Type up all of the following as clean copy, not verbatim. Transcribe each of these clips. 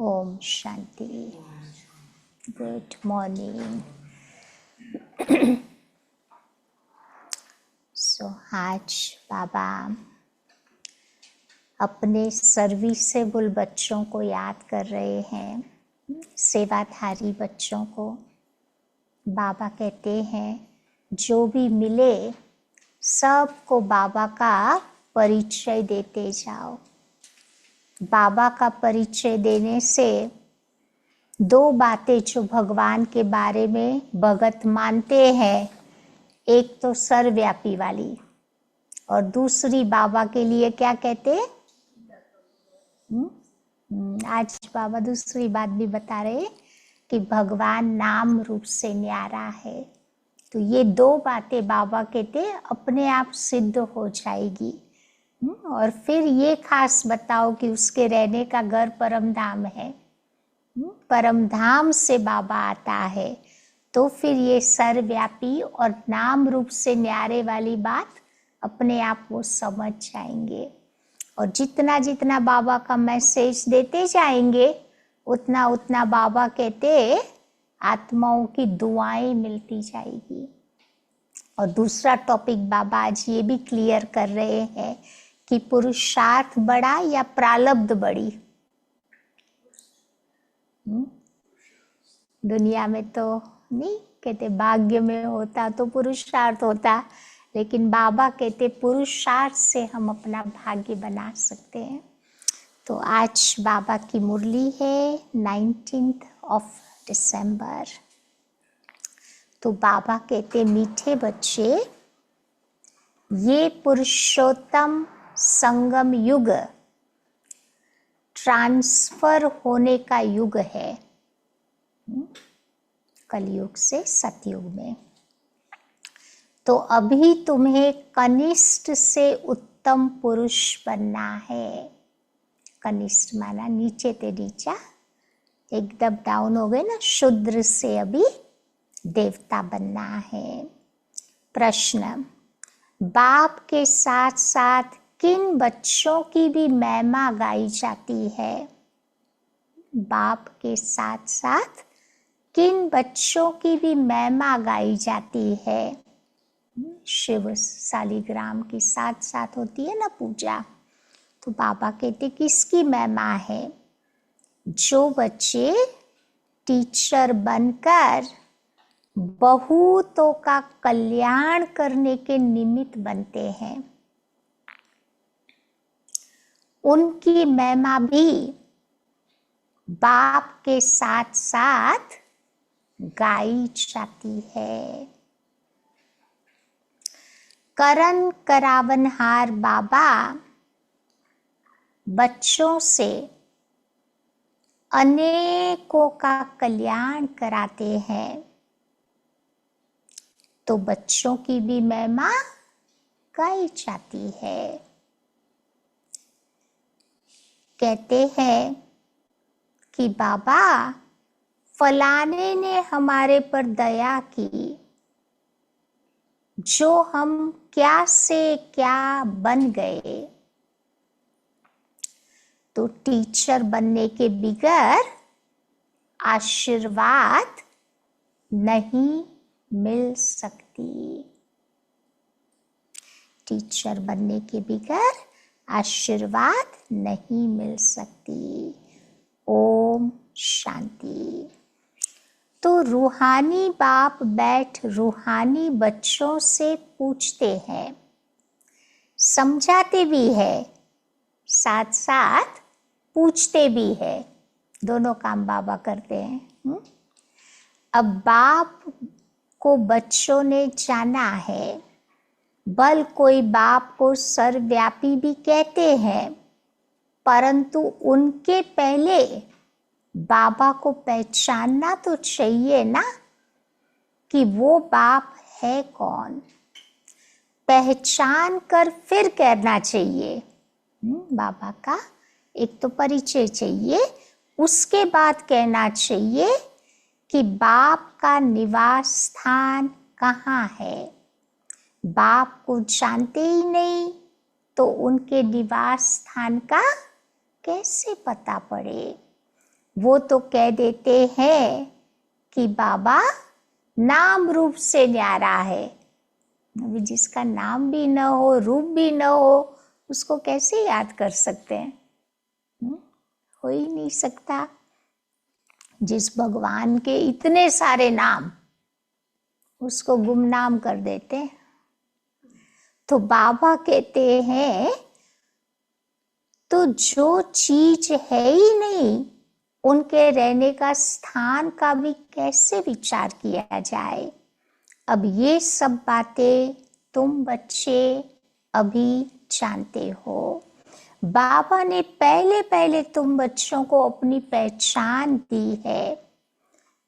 Om Shanti. Good morning. आज बाबा अपने serviceable बच्चों को याद कर रहे हैं, सेवाधारी बच्चों को। बाबा कहते हैं जो भी मिले सबको बाबा का परिचय देते जाओ। बाबा का परिचय देने से दो बातें जो भगवान के बारे में भगत मानते हैं, एक तो सर्वव्यापी वाली और दूसरी बाबा के लिए क्या कहते हैं? आज बाबा दूसरी बात भी बता रहे कि भगवान नाम रूप से न्यारा है। तो ये दो बातें बाबा कहते अपने आप सिद्ध हो जाएगी। और फिर ये खास बताओ कि उसके रहने का घर परम धाम है। परम धाम से बाबा आता है तो फिर ये सर्वव्यापी और नाम रूप से न्यारे वाली बात अपने आप वो समझ जाएंगे। और जितना जितना बाबा का मैसेज देते जाएंगे उतना उतना बाबा कहते आत्माओं की दुआएं मिलती जाएगी। और दूसरा टॉपिक बाबा आज ये भी क्लियर कर रहे हैं कि पुरुषार्थ बड़ा या प्रारब्ध बड़ी। दुनिया में तो नहीं कहते भाग्य में होता तो पुरुषार्थ होता, लेकिन बाबा कहते पुरुषार्थ से हम अपना भाग्य बना सकते हैं। तो आज बाबा की मुरली है 19 दिसंबर। तो बाबा कहते मीठे बच्चे, ये पुरुषोत्तम संगम युग ट्रांसफर होने का युग है, कलयुग से सतयुग में। तो अभी तुम्हें कनिष्ठ से उत्तम पुरुष बनना है। कनिष्ठ माना नीचे ते नीचा, एकदम डाउन हो गए ना। शूद्र से अभी देवता बनना है। प्रश्न, बाप के साथ साथ किन बच्चों की भी महिमा गाई जाती है? बाप के साथ साथ किन बच्चों की भी महिमा गाई जाती है? शिव शालिग्राम के साथ साथ होती है ना पूजा। तो बाबा कहते किसकी महिमा है? जो बच्चे टीचर बनकर बहुतों का कल्याण करने के निमित्त बनते हैं, उनकी महिमा भी बाप के साथ साथ गाई जाती है। करण करावनहार बाबा बच्चों से अनेकों का कल्याण कराते हैं, तो बच्चों की भी महिमा गाई जाती है। कहते हैं कि बाबा फलाने ने हमारे पर दया की, जो हम क्या से क्या बन गए। तो टीचर बनने के बगैर आशीर्वाद नहीं मिल सकती। टीचर बनने के बगैर आशीर्वाद नहीं मिल सकती। ओम शांति। तो रूहानी बाप बैठ रूहानी बच्चों से पूछते हैं, समझाते भी है, साथ साथ पूछते भी है। दोनों काम बाबा करते हैं। अब बाप को बच्चों ने जाना है, बल कोई बाप को सर्वव्यापी भी कहते हैं, परंतु उनके पहले बाबा को पहचानना तो चाहिए ना कि वो बाप है कौन। पहचान कर फिर कहना चाहिए। बाबा का एक तो परिचय चाहिए, उसके बाद कहना चाहिए कि बाप का निवास स्थान कहाँ है। बाप को जानते ही नहीं तो उनके निवास स्थान का कैसे पता पड़े। वो तो कह देते हैं कि बाबा नाम रूप से न्यारा है। अभी जिसका नाम भी न हो, रूप भी न हो, उसको कैसे याद कर सकते हैं? हो ही नहीं सकता। जिस भगवान के इतने सारे नाम, उसको गुमनाम कर देते हैं। तो बाबा कहते हैं तो जो चीज है ही नहीं, उनके रहने का स्थान का भी कैसे विचार किया जाए। अब ये सब बातें तुम बच्चे अभी जानते हो। बाबा ने पहले पहले तुम बच्चों को अपनी पहचान दी है,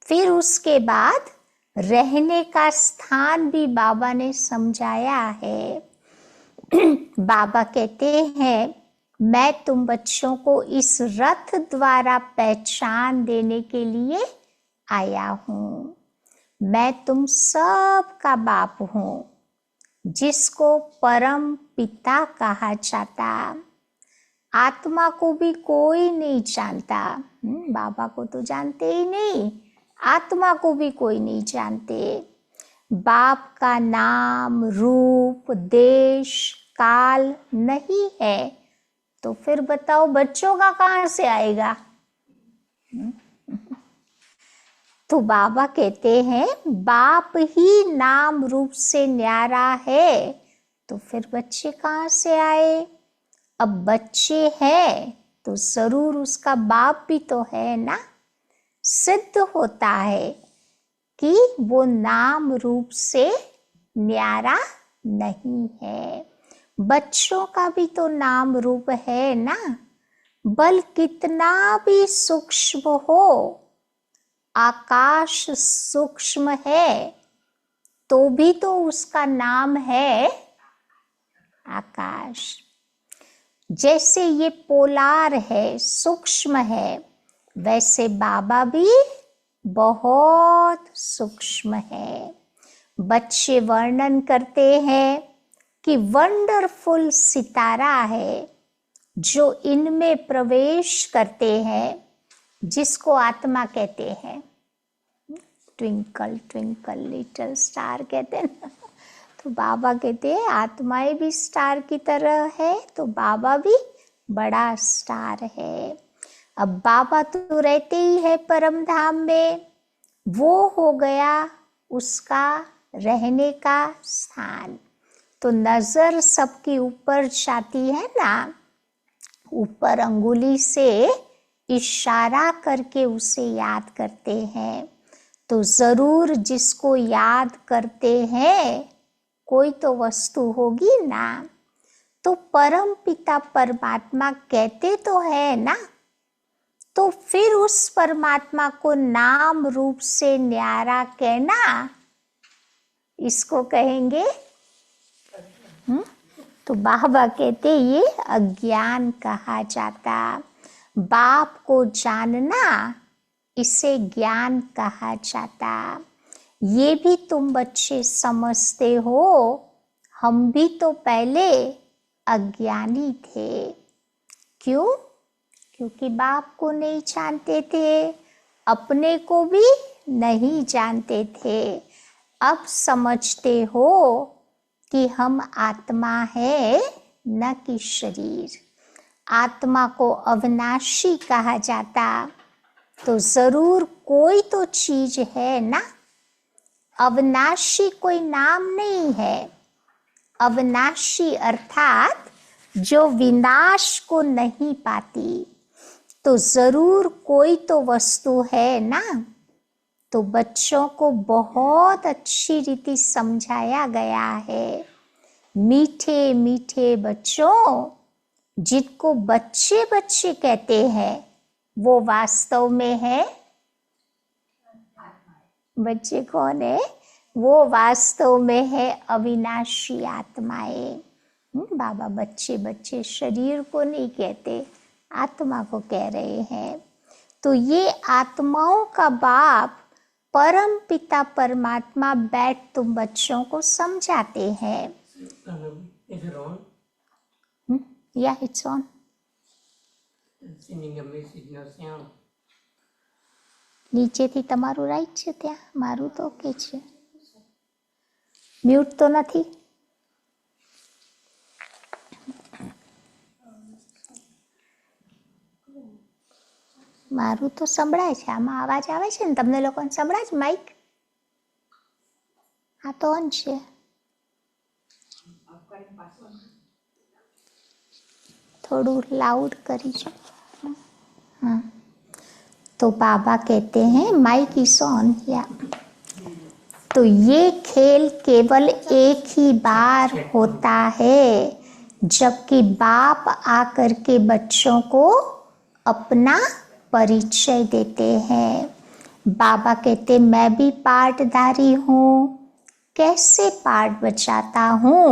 फिर उसके बाद रहने का स्थान भी बाबा ने समझाया है। बाबा कहते हैं मैं तुम बच्चों को इस रथ द्वारा पहचान देने के लिए आया हूँ। मैं तुम सब का बाप हूँ, जिसको परम पिता कहा जाता। आत्मा को भी कोई नहीं जानता। बाबा को तो जानते ही नहीं, आत्मा को भी कोई नहीं जानते। बाप का नाम, रूप, देश, काल नहीं है, तो फिर बताओ बच्चों का कहां से आएगा? तो बाबा कहते हैं बाप ही नाम रूप से न्यारा है, तो फिर बच्चे कहां से आए? अब बच्चे हैं तो जरूर उसका बाप भी तो है ना। सिद्ध होता है कि वो नाम रूप से न्यारा नहीं है। बच्चों का भी तो नाम रूप है ना। बल कितना भी सूक्ष्म हो, आकाश सूक्ष्म है तो भी तो उसका नाम है आकाश। जैसे ये पोलार है, सूक्ष्म है, वैसे बाबा भी बहुत सूक्ष्म है। बच्चे वर्णन करते हैं कि वंडरफुल सितारा है जो इनमें प्रवेश करते हैं, जिसको आत्मा कहते हैं। ट्विंकल ट्विंकल लिटिल स्टार कहते हैं ना। तो बाबा कहते हैं आत्माएं भी स्टार की तरह है, तो बाबा भी बड़ा स्टार है। अब बाबा तो रहते ही है परम धाम में, वो हो गया उसका रहने का स्थान। तो नजर सबके ऊपर जाती है ना, ऊपर अंगुली से इशारा करके उसे याद करते हैं। तो जरूर जिसको याद करते हैं कोई तो वस्तु होगी ना। तो परम पिता परमात्मा कहते तो है ना, तो फिर उस परमात्मा को नाम रूप से न्यारा कहना, इसको कहेंगे तो बाबा कहते ये अज्ञान कहा जाता। बाप को जानना, इसे ज्ञान कहा जाता। ये भी तुम बच्चे समझते हो, हम भी तो पहले अज्ञानी थे। क्यों? क्योंकि बाप को नहीं जानते थे, अपने को भी नहीं जानते थे। अब समझते हो कि हम आत्मा है, न कि शरीर। आत्मा को अविनाशी कहा जाता, तो जरूर कोई तो चीज है ना। अविनाशी कोई नाम नहीं है। अविनाशी अर्थात जो विनाश को नहीं पाती, तो जरूर कोई तो वस्तु है ना। तो बच्चों को बहुत अच्छी रीति समझाया गया है। मीठे मीठे बच्चों, जिनको बच्चे बच्चे कहते हैं, वो वास्तव में है। बच्चे कौन है? वो वास्तव में है अविनाशी आत्माएं। बाबा बच्चे बच्चे शरीर को नहीं कहते, आत्मा को कह रहे हैं। तो ये आत्माओं का बाप परम पिता परमात्मा बैठ तुम बच्चों को समझाते हैं। Yeah, it's on. Sending a message, no sound. નીચેથી તમારું રાઈટ છે, ત્યાં મારું તો ઓકે છે. મ્યુટ તો નથી. મારું તો સંભળાય છે. આમાં અવાજ આવે છે ને તમને લોકોને? સંભળાય છે માઇક? હા તો ઓન છે. थोड़ा लाउड करिए. हाँ, तो बाबा कहते हैं माइक इज ऑन. या तो ये खेल केवल एक ही बार होता है, जबकि बाप आकर के बच्चों को अपना परिचय देते हैं. बाबा कहते मैं भी पाठधारी हूँ. कैसे पाठ बचाता हूँ?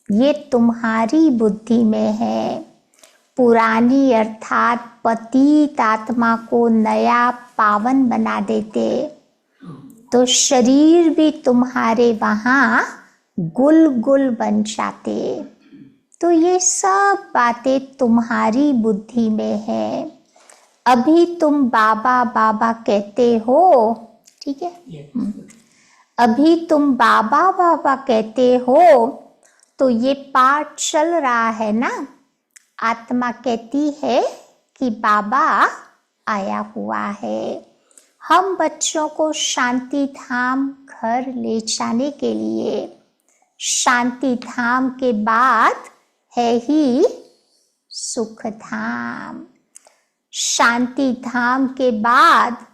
ये तुम्हारी बुद्धि में है. पुरानी अर्थात पतित आत्मा को नया पावन बना देते तो शरीर भी तुम्हारे वहाँ गुल गुल बन जाते. तो ये सब बातें तुम्हारी बुद्धि में है. अभी तुम बाबा बाबा कहते हो, ठीक है? अभी तुम बाबा बाबा कहते हो तो ये पाठ चल रहा है ना. आत्मा कहती है कि बाबा आया हुआ है. हम बच्चों को शांति धाम घर ले जाने के लिए, शांति धाम के बाद है ही सुख धाम. शांति धाम के बाद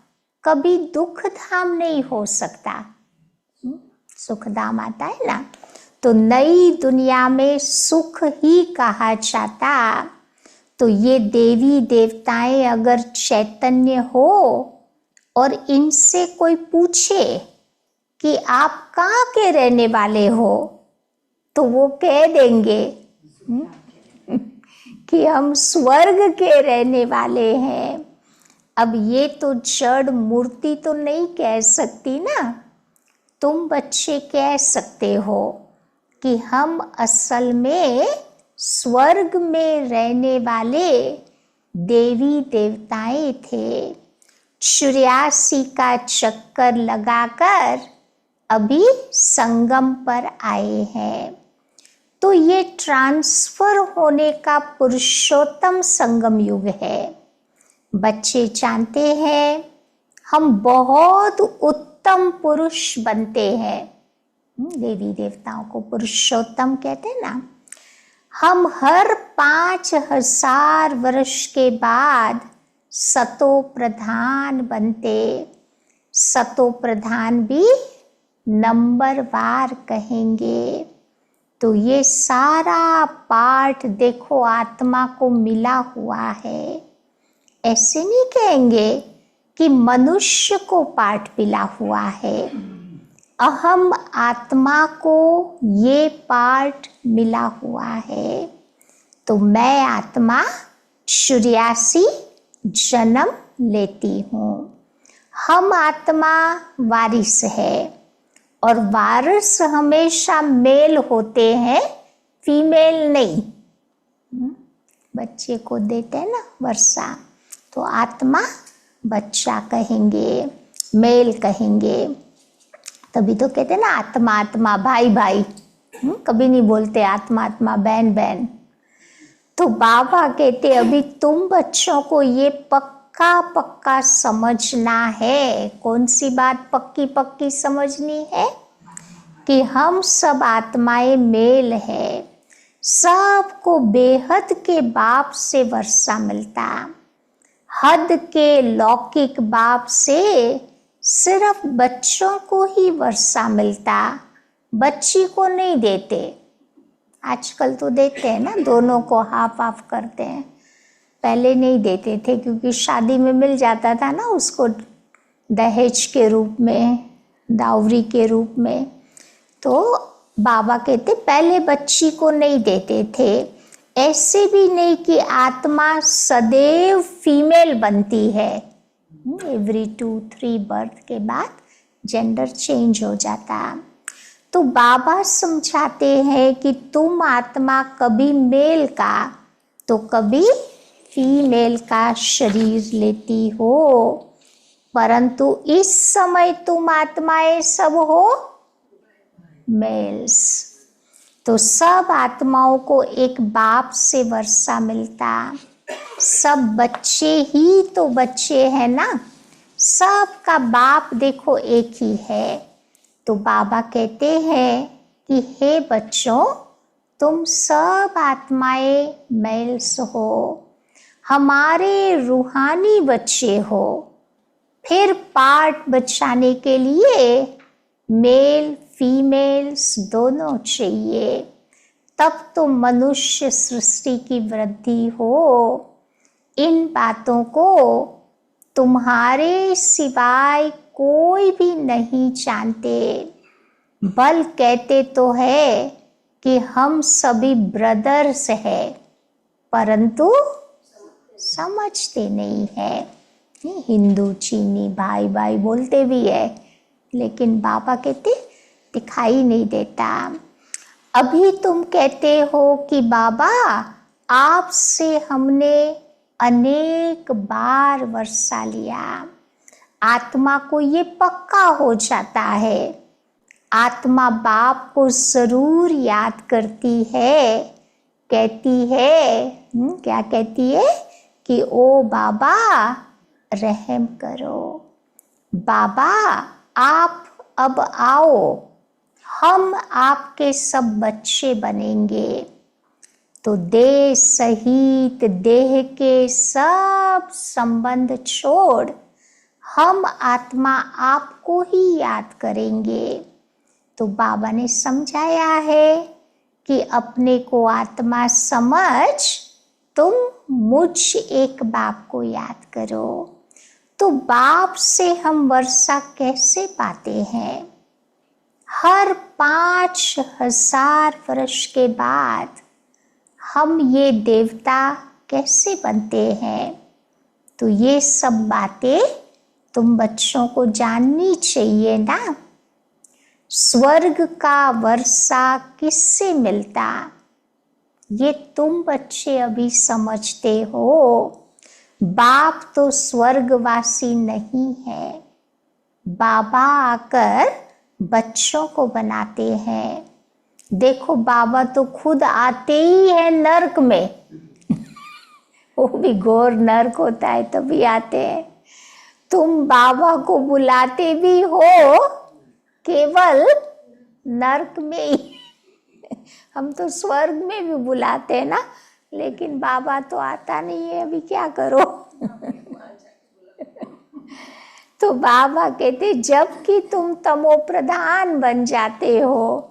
कभी दुख धाम नहीं हो सकता. सुख धाम आता है ना, तो नई दुनिया में सुख ही कहा जाता. तो ये देवी देवताएं अगर चैतन्य हो और इनसे कोई पूछे कि आप कहाँ के रहने वाले हो, तो वो कह देंगे कि हम स्वर्ग के रहने वाले हैं. अब ये तो जड़ मूर्ति तो नहीं कह सकती ना. तुम बच्चे कह सकते हो कि हम असल में स्वर्ग में रहने वाले देवी देवताएं थे. 84 का चक्कर लगाकर अभी संगम पर आए हैं. तो ये ट्रांसफर होने का पुरुषोत्तम संगम युग है. बच्चे जानते हैं हम बहुत उत्तम पुरुष बनते हैं. देवी देवताओं को पुरुषोत्तम कहते हैं ना. हम हर 5000 वर्ष के बाद सतो प्रधान बनते. सतो प्रधान भी नंबरवार कहेंगे. तो ये सारा पाठ देखो आत्मा को मिला हुआ है. ऐसे नहीं कहेंगे कि मनुष्य को पाठ मिला हुआ है. अहम आत्मा को ये पाठ मिला हुआ है. तो मैं आत्मा 84 जन्म लेती हूँ. हम आत्मा वारिस है और वारिस हमेशा मेल होते हैं, फीमेल नहीं. बच्चे को देते हैं ना वर्षा, तो आत्मा बच्चा कहेंगे, मेल कहेंगे. तभी तो कहते हैं ना आत्मा आत्मा भाई भाई. कभी नहीं बोलते आत्मा आत्मा बहन बहन. तो बाबा कहते अभी तुम बच्चों को ये पक्का पक्का समझना है. कौन सी बात पक्की पक्की समझनी है? कि हम सब आत्माएं मेल है. सबको बेहद के बाप से वर्षा मिलता. हद के लौकिक बाप से सिर्फ बच्चों को ही वर्षा मिलता, बच्ची को नहीं देते. आजकल तो देते हैं ना, दोनों को हाफ हाफ करते हैं. पहले नहीं देते थे क्योंकि शादी में मिल जाता था ना उसको दहेज के रूप में, दावरी के रूप में. तो बाबा कहते पहले बच्ची को नहीं देते थे. ऐसे भी नहीं कि आत्मा सदैव फीमेल बनती है. एवरी 2-3 बर्थ के बाद जेंडर चेंज हो जाता. तो बाबा समझाते हैं कि तुम आत्मा कभी मेल का तो कभी फीमेल का शरीर लेती हो. परंतु इस समय तुम आत्माएं सब हो मेल्स। तो सब आत्माओं को एक बाप से वर्षा मिलता, सब बच्चे ही तो बच्चे हैं ना, सबका बाप देखो एक ही है। तो बाबा कहते हैं कि हे बच्चों, तुम सब आत्माएं मेल्स हो, हमारे रूहानी बच्चे हो। फिर पार्ट बचाने के लिए मेल फीमेल्स दोनों चाहिए, तब तो मनुष्य सृष्टि की वृद्धि हो। इन बातों को तुम्हारे सिवाय कोई भी नहीं जानते, बल कहते तो है कि हम सभी ब्रदर्स हैं, परंतु समझते नहीं है। हिंदू चीनी भाई भाई बोलते भी है, लेकिन बाबा कहते दिखाई नहीं देता। अभी तुम कहते हो कि बाबा आपसे हमने अनेक बार वर्षा लिया। आत्मा को ये पक्का हो जाता है, आत्मा बाप को जरूर याद करती है, कहती है क्या कहती है कि ओ बाबा रहम करो, बाबा आप अब आओ, हम आपके सब बच्चे बनेंगे। तो देह सहित देह के सब संबंध छोड़ हम आत्मा आपको ही याद करेंगे। तो बाबा ने समझाया है कि अपने को आत्मा समझ तुम मुझ एक बाप को याद करो। तो बाप से हम वर्षा कैसे पाते हैं? हर 5000 वर्ष के बाद हम ये देवता कैसे बनते हैं? तो ये सब बातें तुम बच्चों को जाननी चाहिए ना। स्वर्ग का वर्षा किससे मिलता, ये तुम बच्चे अभी समझते हो। बाप तो स्वर्गवासी नहीं है, बाबा आकर बच्चों को बनाते हैं। देखो बाबा तो खुद आते ही है नर्क में वो भी घोर नर्क होता है तभी आते हैं। तुम बाबा को बुलाते भी हो केवल नर्क में ही हम तो स्वर्ग में भी बुलाते हैं ना, लेकिन बाबा तो आता नहीं है, अभी क्या करो तो बाबा कहते जबकि तुम तमो प्रधान बन जाते हो,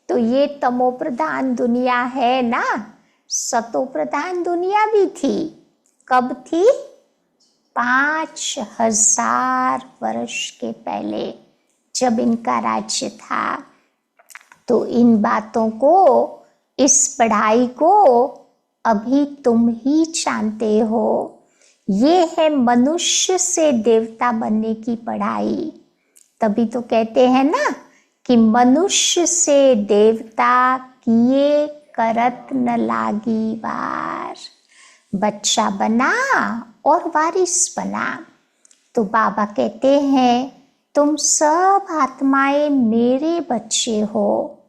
तो ये तमो प्रधान दुनिया है ना, सतो प्रधान दुनिया भी थी। कब थी? 5000 वर्ष के पहले जब इनका राज्य था। तो इन बातों को, इस पढ़ाई को अभी तुम ही जानते हो। ये है मनुष्य से देवता बनने की पढ़ाई। तभी तो कहते हैं ना कि मनुष्य से देवता किए करत न लागी वार। बच्चा बना और वारिस बना। तो बाबा कहते हैं तुम सब आत्माएं मेरे बच्चे हो,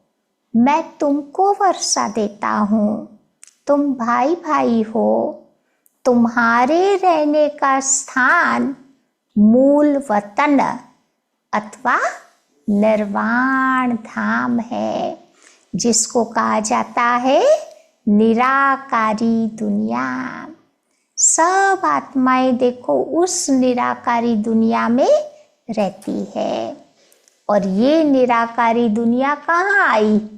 मैं तुमको वर्षा देता हूँ, तुम भाई भाई हो। तुम्हारे रहने का स्थान मूल वतन अथवा निर्वाण धाम है, जिसको कहा जाता है निराकारी दुनिया। सब आत्माएं देखो उस निराकारी दुनिया में रहती है। और ये निराकारी दुनिया कहाँ आई?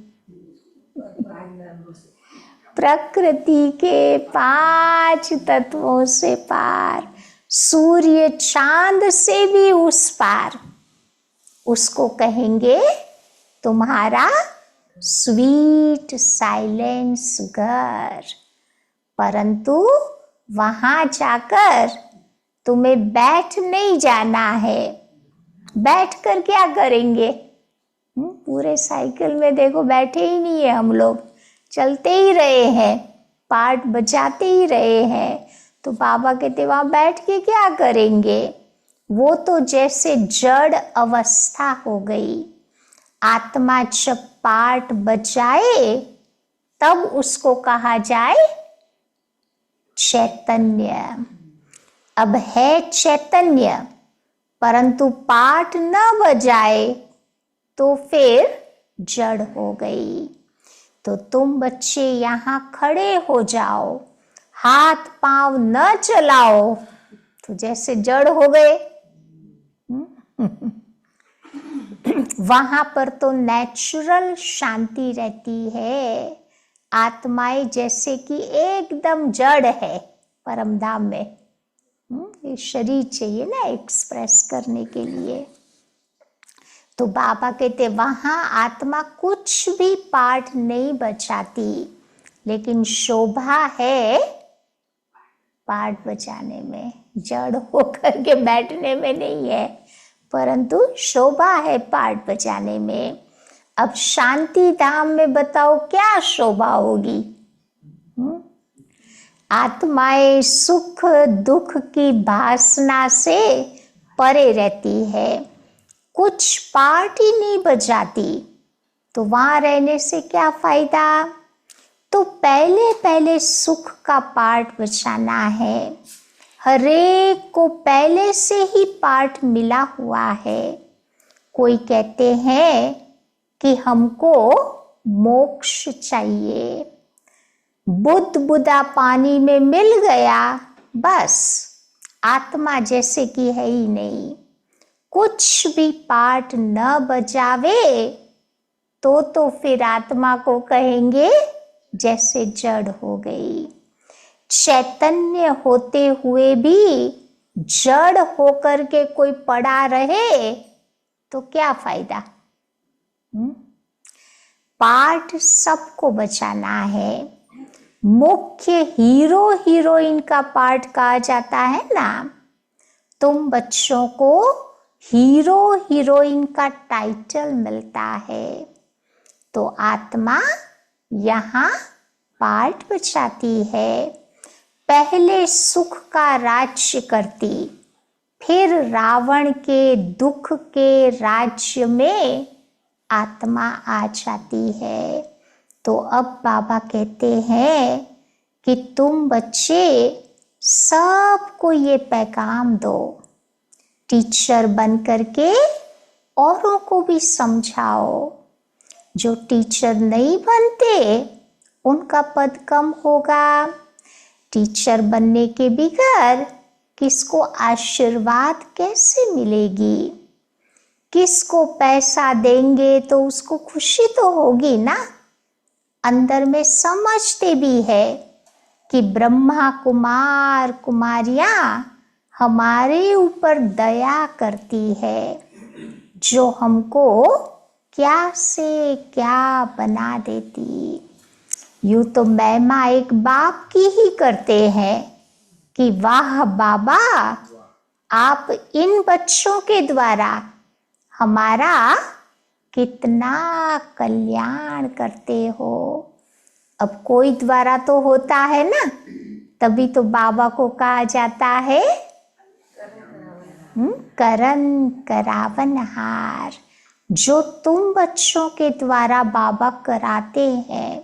प्रकृति के 5 तत्वों से पार, सूर्य चांद से भी उस पार। उसको कहेंगे तुम्हारा स्वीट साइलेंस घर। परंतु वहां जाकर तुम्हें बैठ नहीं जाना है। बैठ कर क्या करेंगे? पूरे साइकिल में देखो बैठे ही नहीं है हम लोग, चलते ही रहे हैं, पार्ट बजाते ही रहे हैं। तो बाबा कहते वहां बैठ के क्या करेंगे? वो तो जैसे जड़ अवस्था हो गई। आत्मा जब पाठ बजाए तब उसको कहा जाए चैतन्य। अब है चैतन्य, परंतु पाठ न बजाए तो फिर जड़ हो गई। तो तुम बच्चे यहाँ खड़े हो जाओ, हाथ पांव न चलाओ तो जैसे जड़ हो गए। वहां पर तो नेचुरल शांति रहती है। आत्माएं जैसे कि एकदम जड़ है परम धाम में। ये शरीर चाहिए ना एक्सप्रेस करने के लिए। तो बाबा कहते वहां आत्मा कुछ भी पाठ नहीं बजाती, लेकिन शोभा है पाठ बजाने में। जड़ होकर के बैठने में नहीं है, परंतु शोभा है पाठ बजाने में। अब शांति धाम में बताओ क्या शोभा होगी? आत्माएं सुख दुख की वासना से परे रहती है, कुछ पाठ ही नहीं बजाती, तो वहां रहने से क्या फायदा? तो पहले पहले सुख का पाठ बजाना है। हरेक को पहले से ही पाठ मिला हुआ है। कोई कहते हैं कि हमको मोक्ष चाहिए, बुद्ध बुदा पानी में मिल गया, बस आत्मा जैसे कि है ही नहीं। कुछ भी पाठ न बजावे तो फिर आत्मा को कहेंगे जैसे जड़ हो गई। चैतन्य होते हुए भी जड़ होकर के कोई पड़ा रहे तो क्या फायदा? पाठ सबको बचाना है। मुख्य हीरो हीरोइन का पाठ कहा जाता है ना। तुम बच्चों को हीरो हीरोइन का टाइटल मिलता है, तो आत्मा यहाँ पाठ बचाती है। पहले सुख का राज्य करती, फिर रावण के दुख के राज्य में आत्मा आ जाती है। तो अब बाबा कहते हैं कि तुम बच्चे सबको ये पैगाम दो, टीचर बन करके औरों को भी समझाओ। जो टीचर नहीं बनते उनका पद कम होगा। टीचर बनने के बगैर किसको आशीर्वाद कैसे मिलेगी? किसको पैसा देंगे तो उसको खुशी तो होगी ना। अंदर में समझते भी है कि ब्रह्मा कुमार कुमारियां हमारे ऊपर दया करती है, जो हमको क्या से क्या बना देती। यूं तो महिमा एक बाप की ही करते हैं कि वाह बाबा, आप इन बच्चों के द्वारा हमारा कितना कल्याण करते हो। अब कोई द्वारा तो होता है ना, तभी तो बाबा को कहा जाता है करन करावनहार। जो तुम बच्चों के द्वारा बाबा कराते हैं,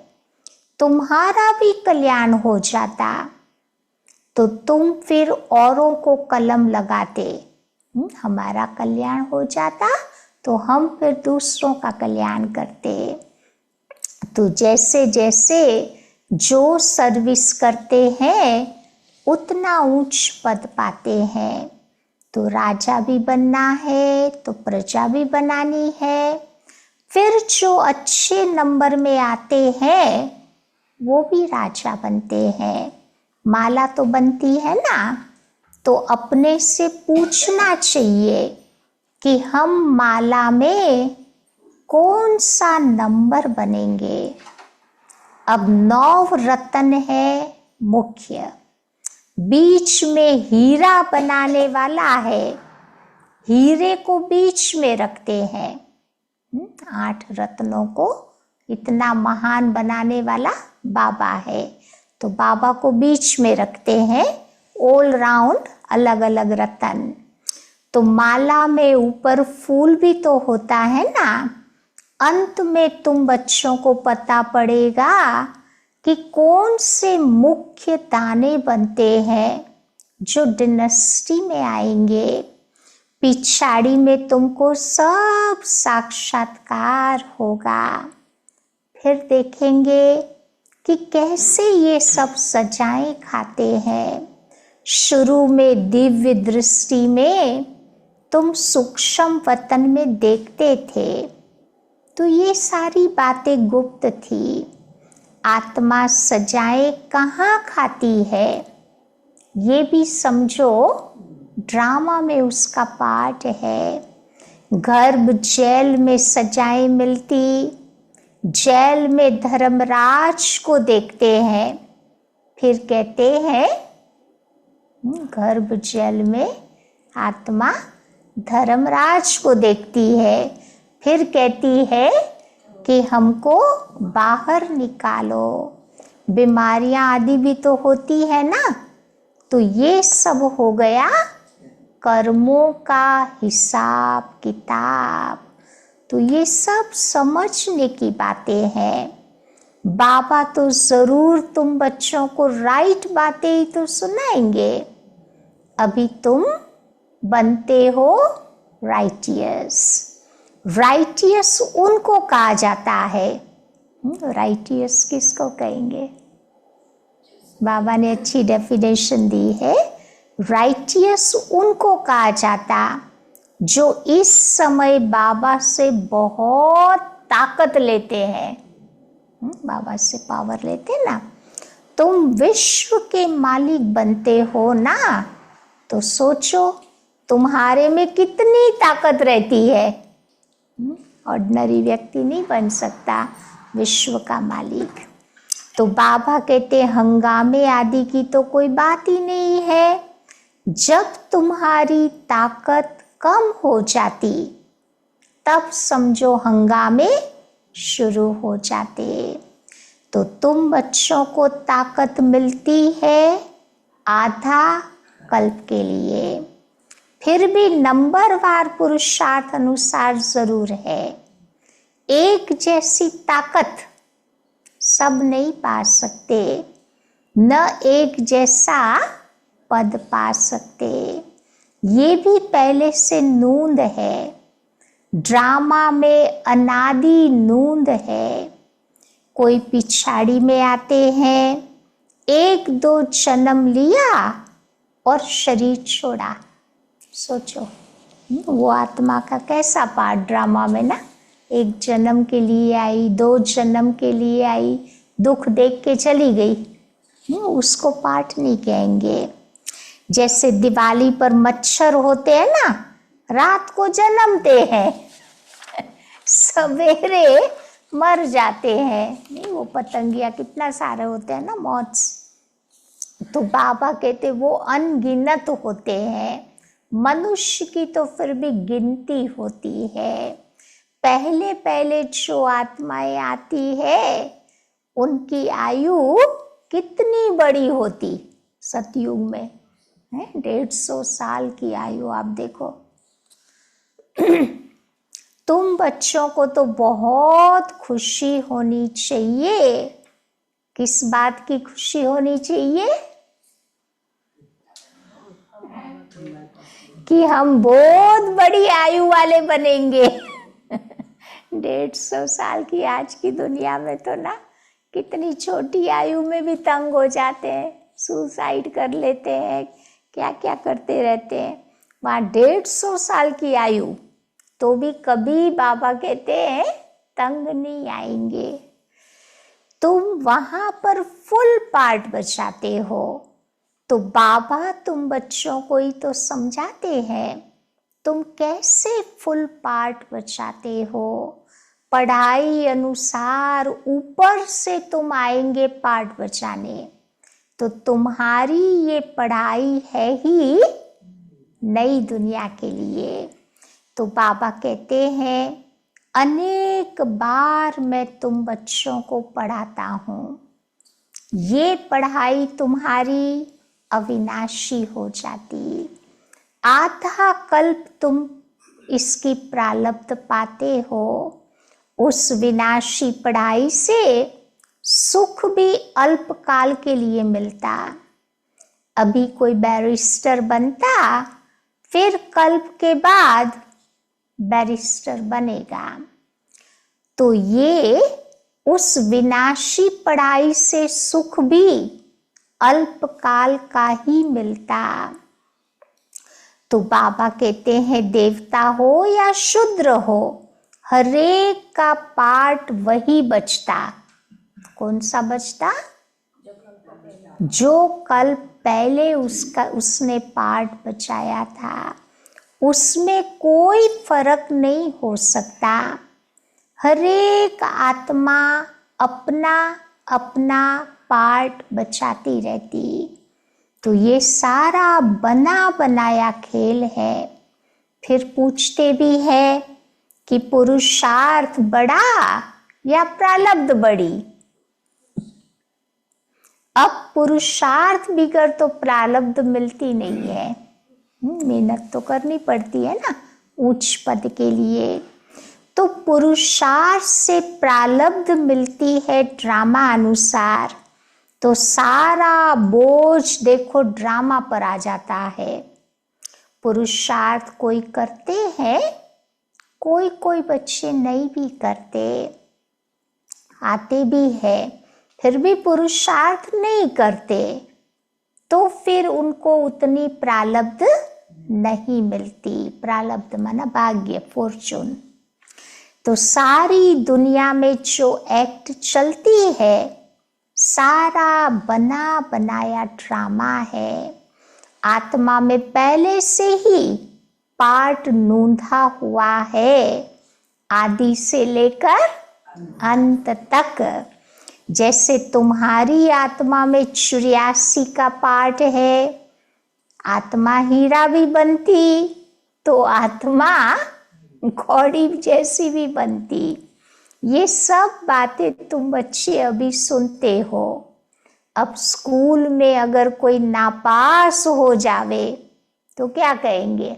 तुम्हारा भी कल्याण हो जाता तो तुम फिर औरों को कलम लगाते। हमारा कल्याण हो जाता तो हम फिर दूसरों का कल्याण करते। तो जैसे जैसे जो सर्विस करते हैं उतना ऊंच पद पाते हैं। तो राजा भी बनना है तो प्रजा भी बनानी है। फिर जो अच्छे नंबर में आते हैं वो भी राजा बनते हैं। माला तो बनती है ना, तो अपने से पूछना चाहिए कि हम माला में कौन सा नंबर बनेंगे। अब 9 रत्न है मुख्य, बीच में हीरा बनाने वाला है, हीरे को बीच में रखते हैं। 8 रत्नों को इतना महान बनाने वाला बाबा है, तो बाबा को बीच में रखते हैं। ऑल राउंड अलग अलग रत्न। तो माला में ऊपर फूल भी तो होता है ना। अंत में तुम बच्चों को पता पड़ेगा कि कौन से मुख्य दाने बनते हैं जो डिनेस्टी में आएंगे। पिछाड़ी में तुमको सब साक्षात्कार होगा। फिर देखेंगे कि कैसे ये सब सजाएं खाते हैं। शुरू में दिव्य दृष्टि में तुम सूक्ष्म वतन में देखते थे, तो ये सारी बातें गुप्त थी। आत्मा सजाएं कहाँ खाती है, ये भी समझो, ड्रामा में उसका पार्ट है। गर्भ जेल में सजाएं मिलती, जेल में धर्मराज को देखते हैं, फिर कहते हैं गर्भ जेल में आत्मा धर्मराज को देखती है, फिर कहती है कि हमको बाहर निकालो। बीमारियां आदि भी तो होती है ना। तो ये सब हो गया कर्मों का हिसाब किताब। तो ये सब समझने की बातें हैं। बाबा तो जरूर तुम बच्चों को राइट बातें ही तो सुनाएंगे। अभी तुम बनते हो राइटियस। राइटियस उनको कहा जाता है। राइटियस किसको कहेंगे? बाबा ने अच्छी डेफिनेशन दी है। राइटियस उनको कहा जाता जो इस समय बाबा से बहुत ताकत लेते हैं। बाबा से पावर लेते ना। तुम विश्व के मालिक बनते हो ना, तो सोचो तुम्हारे में कितनी ताकत रहती है। ऑर्डिनरी व्यक्ति नहीं बन सकता विश्व का मालिक। तो बाबा कहते हंगामे आदि की तो कोई बात ही नहीं है। जब तुम्हारी ताकत कम हो जाती, तब समझो हंगामे शुरू हो जाते। तो तुम बच्चों को ताकत मिलती है आधा कल्प के लिए, फिर भी नंबरवार पुरुषार्थ अनुसार जरूर है। एक जैसी ताकत सब नहीं पा सकते, न एक जैसा पद पा सकते। ये भी पहले से नूंद है। ड्रामा में अनादि नूंद है। कोई पिछाड़ी में आते हैं, एक दो जन्म लिया और शरीर छोड़ा। सोचो वो आत्मा का कैसा पार्ट ड्रामा में ना। एक जन्म के लिए आई, दो जन्म के लिए आई, दुख देख के चली गई। उसको पार्ट नहीं कहेंगे। जैसे दिवाली पर मच्छर होते हैं ना, रात को जन्मते हैं, सवेरे मर जाते हैं। नहीं, वो पतंगिया कितना सारे होते हैं ना, मौत। तो बाबा कहते वो अनगिनत होते हैं। मनुष्य की तो फिर भी गिनती होती है। पहले पहले जो आत्माएं आती है, उनकी आयु कितनी बड़ी होती सतयुग में है। 150 साल की आयु आप देखो। तुम बच्चों को तो बहुत खुशी होनी चाहिए। किस बात की खुशी होनी चाहिए? कि हम बहुत बड़ी आयु वाले बनेंगे। 150 साल की आज की दुनिया में तो ना कितनी छोटी आयु में भी तंग हो जाते हैं, सुसाइड कर लेते हैं, क्या क्या करते रहते हैं। वहाँ 150 साल की आयु तो भी कभी बाबा कहते हैं तंग नहीं आएंगे। तुम वहां पर फुल पार्ट बचाते हो। तो बाबा तुम बच्चों को ही तो समझाते हैं तुम कैसे फुल पार्ट बचाते हो। पढ़ाई अनुसार ऊपर से तुम आएंगे पार्ट बचाने। तो तुम्हारी ये पढ़ाई है ही नई दुनिया के लिए। तो बाबा कहते हैं अनेक बार मैं तुम बच्चों को पढ़ाता हूँ। ये पढ़ाई तुम्हारी अविनाशी हो जाती। आधा कल्प तुम इसकी प्रारब्ध पाते हो। उस विनाशी पढ़ाई से सुख भी अल्पकाल के लिए मिलता। अभी कोई बैरिस्टर बनता, फिर कल्प के बाद बैरिस्टर बनेगा। तो ये उस विनाशी पढ़ाई से सुख भी अल्पकाल का ही मिलता। तो बाबा कहते हैं देवता हो या शूद्र हो, हरेक का पार्ट वही बचता। कौन सा बचता? जो कल पहले उसने पार्ट बचाया था, उसमें कोई फर्क नहीं हो सकता। हरेक आत्मा अपना अपना पार्ट बचाती रहती। तो ये सारा बना बनाया खेल है। फिर पूछते भी है कि पुरुषार्थ बड़ा या प्रारब्ध बड़ी। अब पुरुषार्थ बिगड़ तो प्रारब्ध मिलती नहीं है। मेहनत तो करनी पड़ती है ना उच्च पद के लिए। तो पुरुषार्थ से प्रारब्ध मिलती है ड्रामा अनुसार। तो सारा बोझ देखो ड्रामा पर आ जाता है। पुरुषार्थ कोई करते हैं, कोई कोई बच्चे नहीं भी करते, आते भी है, फिर भी पुरुषार्थ नहीं करते, तो फिर उनको उतनी प्रारब्ध नहीं मिलती। प्रारब्ध माना भाग्य, फॉर्चून। तो सारी दुनिया में जो एक्ट चलती है, सारा बना बनाया ड्रामा है। आत्मा में पहले से ही पार्ट नूंधा हुआ है, आदि से लेकर अंत तक। जैसे तुम्हारी आत्मा में 84 का पार्ट है। आत्मा हीरा भी बनती तो आत्मा घोड़ी जैसी भी बनती। ये सब बातें तुम बच्चे अभी सुनते हो। अब स्कूल में अगर कोई नापास हो जावे तो क्या कहेंगे?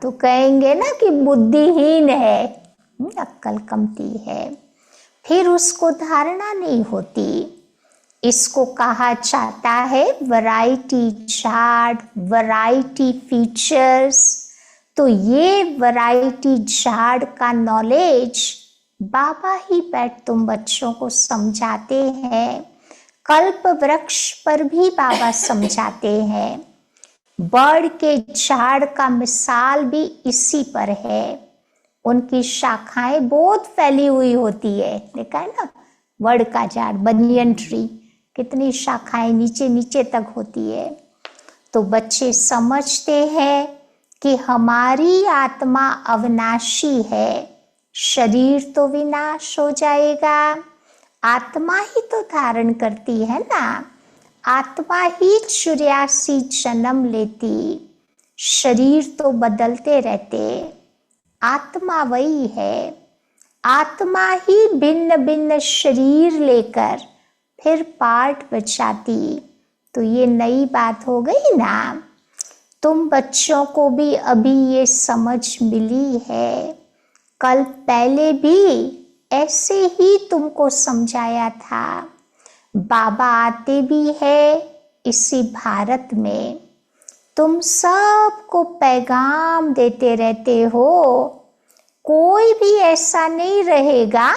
तो कहेंगे ना कि बुद्धिहीन है, अक्ल कमती है। फिर उसको धारणा नहीं होती। इसको कहा जाता है वैरायटी चार्ट, वैरायटी फीचर्स। तो ये वैरायटी चार्ट का नॉलेज बाबा ही बैठ तुम बच्चों को समझाते हैं। कल्प वृक्ष पर भी बाबा समझाते हैं। बर्ड के झाड़ का मिसाल भी इसी पर है। उनकी शाखाएं बहुत फैली हुई होती है। देखा है ना, बर्ड का झाड़, बनियन ट्री, कितनी शाखाएं नीचे नीचे तक होती है। तो बच्चे समझते हैं कि हमारी आत्मा अविनाशी है। शरीर तो विनाश हो जाएगा, आत्मा ही तो धारण करती है ना। आत्मा ही 84 जन्म लेती, शरीर तो बदलते रहते। आत्मा वही है। आत्मा ही भिन्न भिन्न शरीर लेकर फिर पार्ट बचाती। तो ये नई बात हो गई ना। तुम बच्चों को भी अभी ये समझ मिली है। कल पहले भी ऐसे ही तुमको समझाया था। बाबा आते भी है इसी भारत में। तुम सबको पैगाम देते रहते हो। कोई भी ऐसा नहीं रहेगा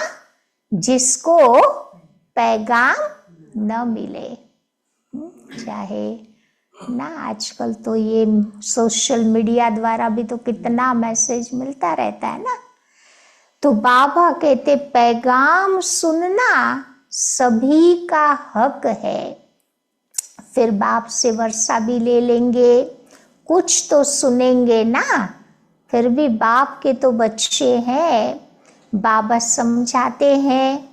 जिसको पैगाम न मिले। चाहे ना, आजकल तो ये सोशल मीडिया द्वारा भी तो कितना मैसेज मिलता रहता है ना। तो बाबा कहते पैगाम सुनना सभी का हक है। फिर बाप से वर्षा भी ले लेंगे, कुछ तो सुनेंगे ना। फिर भी बाप के तो बच्चे हैं। बाबा समझाते हैं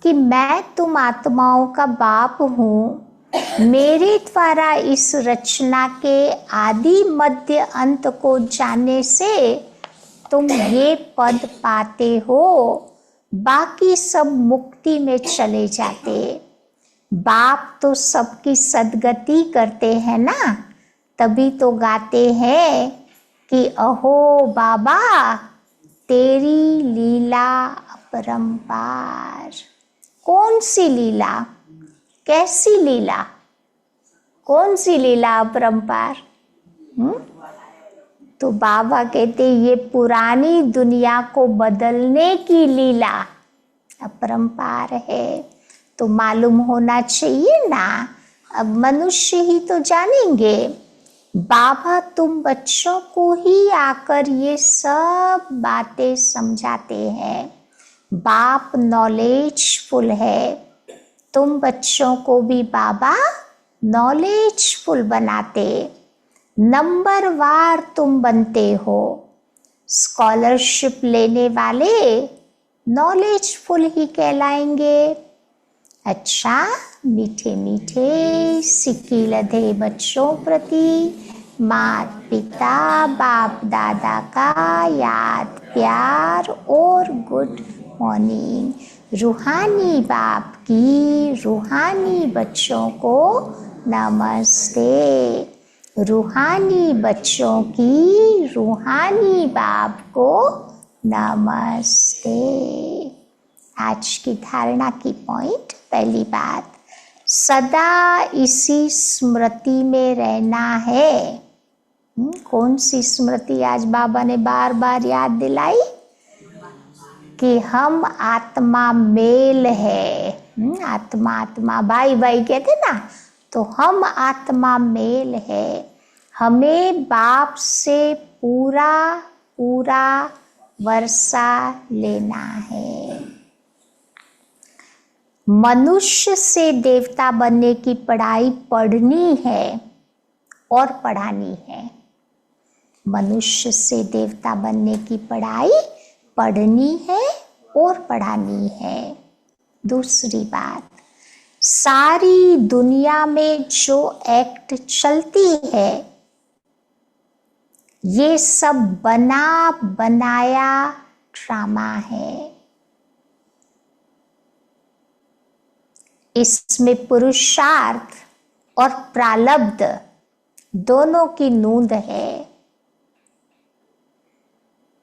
कि मैं तुम आत्माओं का बाप हूँ। मेरे द्वारा इस रचना के आदि मध्य अंत को जानने से तुम ये पद पाते हो। बाकी सब मुक्ति में चले जाते। बाप तो सबकी सदगति करते हैं ना, तभी तो गाते हैं कि अहो बाबा तेरी लीला अपरंपार। कौन सी लीला, कैसी लीला, कौन सी लीला अपरंपार? तो बाबा कहते ये पुरानी दुनिया को बदलने की लीला अपरंपार है। तो मालूम होना चाहिए ना, अब मनुष्य ही तो जानेंगे। बाबा तुम बच्चों को ही आकर ये सब बातें समझाते हैं। बाप नॉलेजफुल है, तुम बच्चों को भी बाबा नॉलेजफुल बनाते, नंबर वार तुम बनते हो। स्कॉलरशिप लेने वाले नॉलेजफुल ही कहलाएंगे। अच्छा, मीठे मीठे सिक्की लधे बच्चों प्रति माता पिता बाप दादा का याद प्यार और गुड मॉर्निंग। रूहानी बाप की रूहानी बच्चों को नमस्ते। रूहानी बच्चों की रूहानी बाप को नमस्ते। आज की धारणा की पॉइंट, पहली बात, सदा इसी स्मृति में रहना है। कौन सी स्मृति आज बाबा ने बार बार याद दिलाई? कि हम आत्मा मेल है। आत्मा आत्मा भाई भाई कहते ना, तो हम आत्मा मेल है। हमें बाप से पूरा पूरा वर्षा लेना है। मनुष्य से देवता बनने की पढ़ाई पढ़नी है और पढ़ानी है। मनुष्य से देवता बनने की पढ़ाई पढ़नी है और पढ़ानी है। दूसरी बात, सारी दुनिया में जो एक्ट चलती है ये सब बना बनाया ड्रामा है। इसमें पुरुषार्थ और प्रारब्ध दोनों की नूंद है।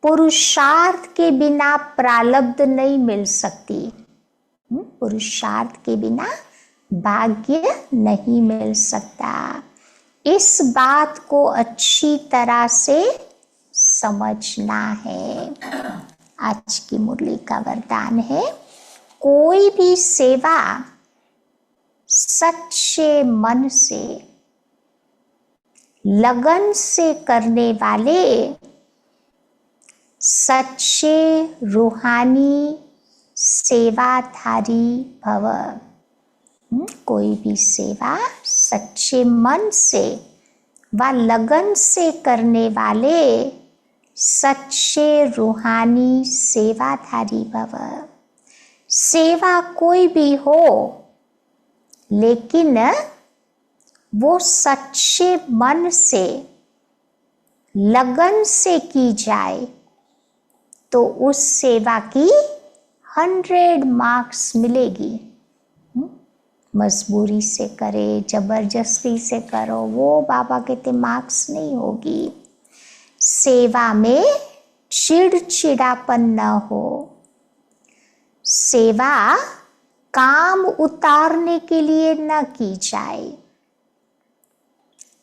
पुरुषार्थ के बिना प्रारब्ध नहीं मिल सकती। पुरुषार्थ के बिना भाग्य नहीं मिल सकता। इस बात को अच्छी तरह से समझना है। आज की मुरली का वरदान है, कोई भी सेवा सच्चे मन से लगन से करने वाले सच्चे रूहानी सेवाधारी भव। कोई भी सेवा सच्चे मन से व लगन से करने वाले सच्चे रूहानी सेवाधारी भव। सेवा कोई भी हो, लेकिन वो सच्चे मन से लगन से की जाए तो उस सेवा की 100 मार्क्स मिलेगी। मजबूरी से करे, जबरदस्ती से करो, वो बाबा कहते मार्क्स नहीं होगी। सेवा में चिड़चिड़ापन न हो। सेवा काम उतारने के लिए न की जाए।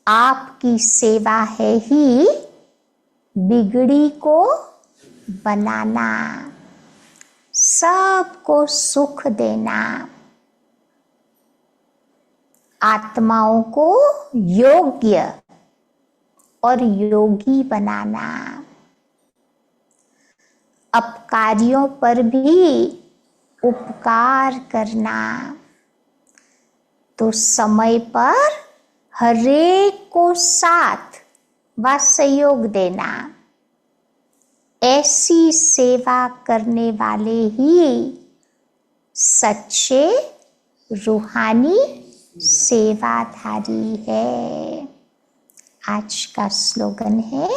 आपकी सेवा है ही बिगड़ी को बनाना, सबको सुख देना, आत्माओं को योग्य और योगी बनाना, अपकारियों पर भी उपकार करना। तो समय पर हरेक को साथ व सहयोग देना। ऐसी सेवा करने वाले ही सच्चे रूहानी सेवाधारी है। आज का स्लोगन है,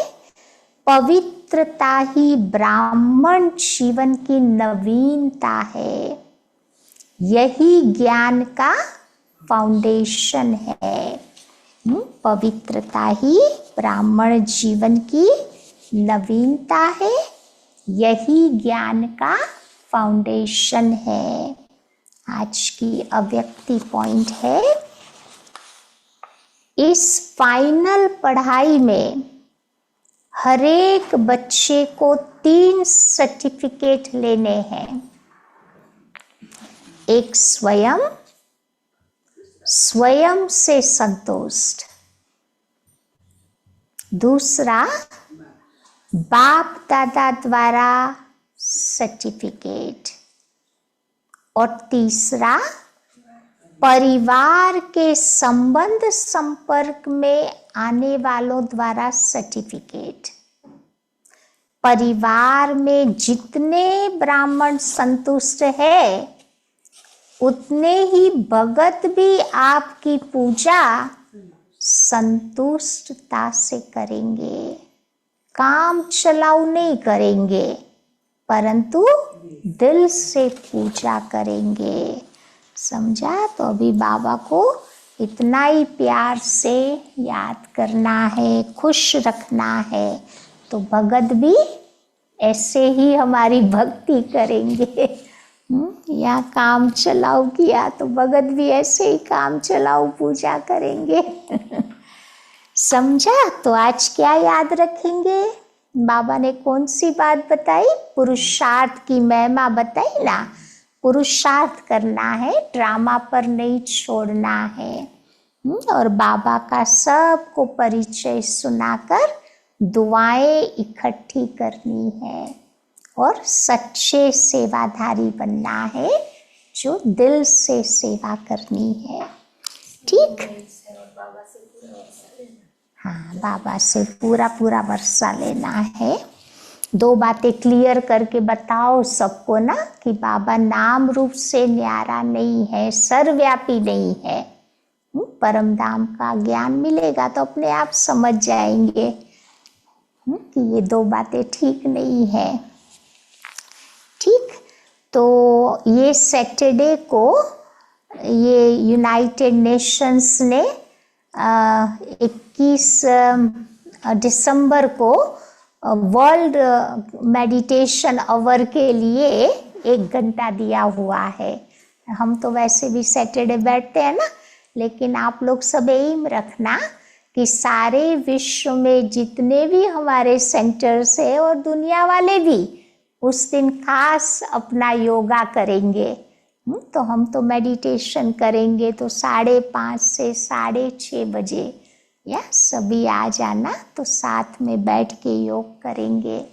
पवित्रता ही ब्राह्मण जीवन की नवीनता है। यही ज्ञान का फाउंडेशन है। पवित्रता ही ब्राह्मण जीवन की नवीनता है, यही ज्ञान का फाउंडेशन है। आज की अव्यक्ति पॉइंट है, इस फाइनल पढ़ाई में हरेक बच्चे को 3 सर्टिफिकेट लेने हैं। एक स्वयं से संतुष्ट, दूसरा बाप दादा द्वारा सर्टिफिकेट, और तीसरा परिवार के संबंध संपर्क में आने वालों द्वारा सर्टिफिकेट। परिवार में जितने ब्राह्मण संतुष्ट है, उतने ही भगत भी आपकी पूजा संतुष्टता से करेंगे। काम चलाऊ नहीं करेंगे, परंतु दिल से पूजा करेंगे। समझा? तो अभी बाबा को इतना ही प्यार से याद करना है, खुश रखना है, तो भगत भी ऐसे ही हमारी भक्ति करेंगे। या काम चलाऊ किया तो भगत भी ऐसे ही काम चलाऊ पूजा करेंगे। समझा? तो आज क्या याद रखेंगे? बाबा ने कौन सी बात बताई? पुरुषार्थ की महिमा बताई ना। पुरुषार्थ करना है, ड्रामा पर नहीं छोड़ना है। और बाबा का सबको परिचय सुनाकर दुआएं इकट्ठी करनी है और सच्चे सेवाधारी बनना है, जो दिल से सेवा करनी है। ठीक? हाँ, बाबा से पूरा पूरा वर्षा लेना है। 2 बातें क्लियर करके बताओ सबको ना, कि बाबा नाम रूप से न्यारा नहीं है, सर्वव्यापी नहीं है। परम धाम का ज्ञान मिलेगा तो अपने आप समझ जाएंगे कि ये 2 बातें ठीक नहीं है। ठीक? तो ये सैटरडे को ये यूनाइटेड नेशंस ने 21 दिसंबर को वर्ल्ड मेडिटेशन आवर के लिए 1 घंटा दिया हुआ है। हम तो वैसे भी सैटरडे बैठते हैं ना, लेकिन आप लोग सब एम रखना कि सारे विश्व में जितने भी हमारे सेंटर्स है और दुनिया वाले भी उस दिन खास अपना योगा करेंगे। तो हम तो मेडिटेशन करेंगे, तो 5:30 से 6:30 बजे या सभी आ जाना, तो साथ में बैठ के योग करेंगे।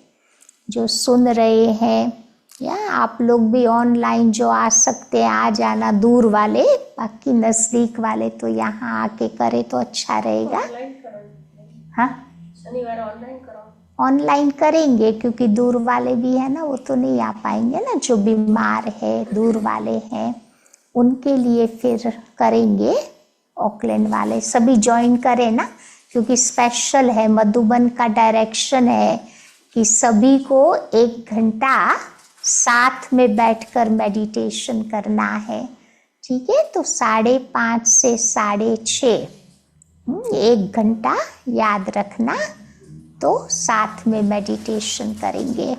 जो सुन रहे हैं या आप लोग भी ऑनलाइन जो आ सकते हैं आ जाना, दूर वाले, बाकी नज़दीक वाले तो यहाँ आके करे तो अच्छा रहेगा। हाँ, शनिवार ऑनलाइन करो। ऑनलाइन करेंगे क्योंकि दूर वाले भी है ना, वो तो नहीं आ पाएंगे ना, जो बीमार है, दूर वाले हैं, उनके लिए फिर करेंगे। ऑकलैंड वाले सभी ज्वाइन करें ना, क्योंकि स्पेशल है, मधुबन का डायरेक्शन है कि सभी को 1 घंटा साथ में बैठकर मेडिटेशन करना है। ठीक है? तो 5:30 से 6:30 1 घंटा याद रखना, तो साथ में मेडिटेशन करेंगे।